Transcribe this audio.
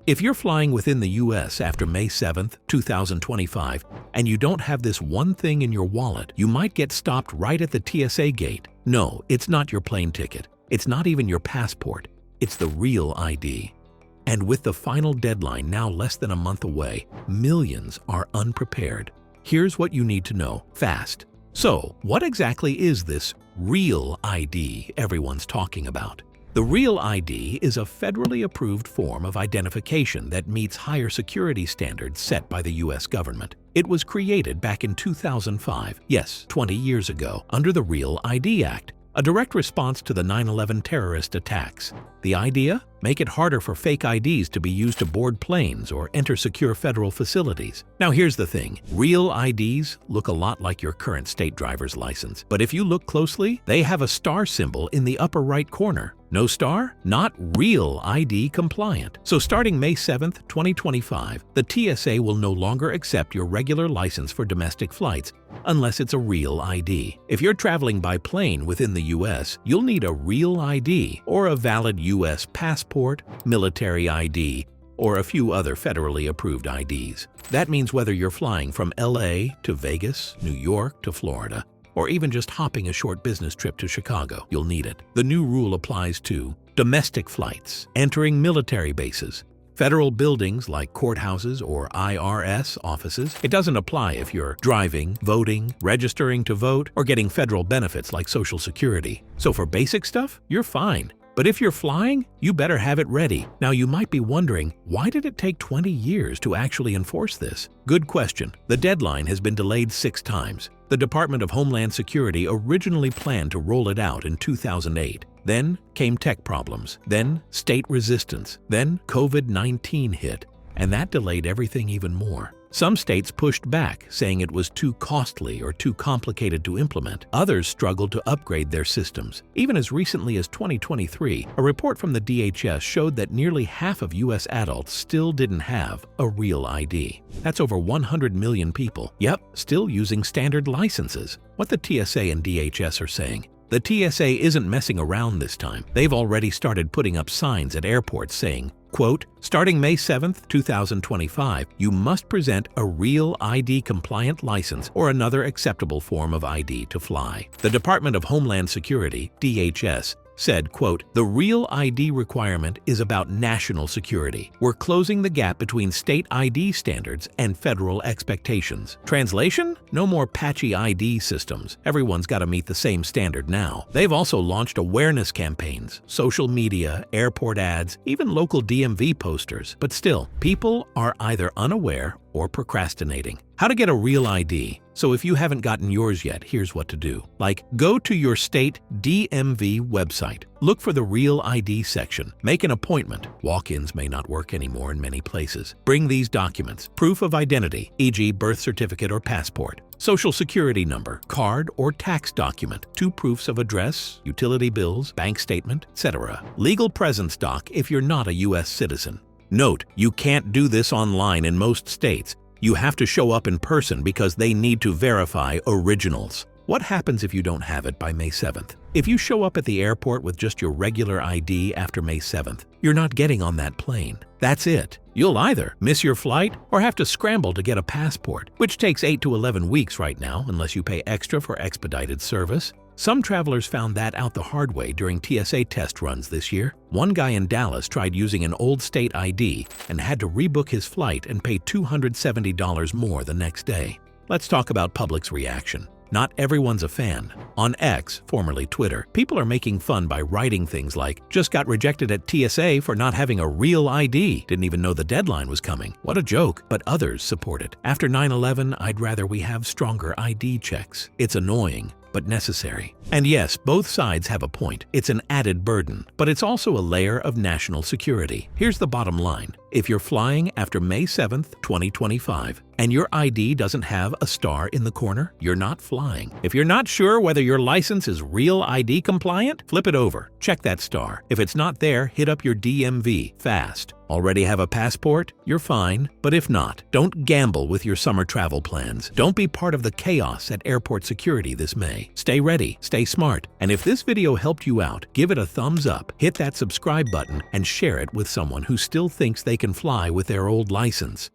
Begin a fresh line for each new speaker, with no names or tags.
If you're flying within the US after May 7th, 2025, and you don't have this one thing in your wallet, you might get stopped right at the TSA gate. No, it's not your plane ticket. It's not even your passport. It's the real ID. And with the final deadline now less than a month away, millions are unprepared. Here's what you need to know fast. So, what exactly is this real ID everyone's talking about? The Real ID is a federally approved form of identification that meets higher security standards set by the U.S. government. It was created back in 2005, yes, 20 years ago, under the Real ID Act, a direct response to the 9/11 terrorist attacks. The idea? Make it harder for fake IDs to be used to board planes or enter secure federal facilities. Now here's the thing, real IDs look a lot like your current state driver's license, but if you look closely, they have a star symbol in the upper right corner. No star? Not Real ID compliant. So starting May 7th, 2025, the TSA will no longer accept your regular license for domestic flights unless it's a Real ID. If you're traveling by plane within the US, you'll need a Real ID or a valid US passport, military ID, or a few other federally approved IDs. That means whether you're flying from LA to Vegas, New York to Florida, or even just hopping a short business trip to Chicago, you'll need it. The new rule applies to domestic flights, entering military bases, federal buildings like courthouses or IRS offices. It doesn't apply if you're driving, voting, registering to vote, or getting federal benefits like Social Security. So for basic stuff, you're fine. But if you're flying, you better have it ready. Now you might be wondering, why did it take 20 years to actually enforce this? Good question. The deadline has been delayed 6 times. The Department of Homeland Security originally planned to roll it out in 2008. Then came tech problems, then state resistance, then COVID-19 hit, and that delayed everything even more. Some states pushed back, saying it was too costly or too complicated to implement. Others struggled to upgrade their systems. Even as recently as 2023, a report from the DHS showed that nearly half of U.S. adults still didn't have a real ID. That's over 100 million people. Yep, still using standard licenses. What the TSA and DHS are saying: the TSA isn't messing around this time. They've already started putting up signs at airports saying, quote, starting May 7th, 2025, you must present a Real ID compliant license or another acceptable form of ID to fly. The Department of Homeland Security, DHS, said, quote, the Real ID requirement is about national security. We're closing the gap between state ID standards and federal expectations. Translation? No more patchy ID systems. Everyone's got to meet the same standard now. They've also launched awareness campaigns, social media, airport ads, even local DMV posters. But still, people are either unaware or procrastinating. How to get a Real ID? So if you haven't gotten yours yet, here's what to do. Like, go to your state DMV website. Look for the Real ID section. Make an appointment. Walk-ins may not work anymore in many places. Bring these documents: proof of identity, e.g. birth certificate or passport, Social Security number, card or tax document, 2 proofs of address, utility bills, bank statement, etc. Legal presence doc if you're not a U.S. citizen. Note, you can't do this online in most states. You have to show up in person because they need to verify originals. What happens if you don't have it by May 7th? If you show up at the airport with just your regular ID after May 7th, you're not getting on that plane. That's it. You'll either miss your flight or have to scramble to get a passport, which takes 8 to 11 weeks right now unless you pay extra for expedited service. Some travelers found that out the hard way during TSA test runs this year. One guy in Dallas tried using an old state ID and had to rebook his flight and pay $270 more the next day. Let's talk about public's reaction. Not everyone's a fan. On X, formerly Twitter, people are making fun by writing things like, just got rejected at TSA for not having a real ID, didn't even know the deadline was coming. What a joke. But others support it. After 9/11, I'd rather we have stronger ID checks. It's annoying, but necessary. And yes, both sides have a point. It's an added burden, but it's also a layer of national security. Here's the bottom line. If you're flying after May 7th, 2025, and your ID doesn't have a star in the corner, you're not flying. If you're not sure whether your license is Real ID compliant, flip it over. Check that star. If it's not there, hit up your DMV fast. Already have a passport? You're fine. But if not, don't gamble with your summer travel plans. Don't be part of the chaos at airport security this May. Stay ready, stay smart, and if this video helped you out, give it a thumbs up, hit that subscribe button, and share it with someone who still thinks they can
can fly with their old license.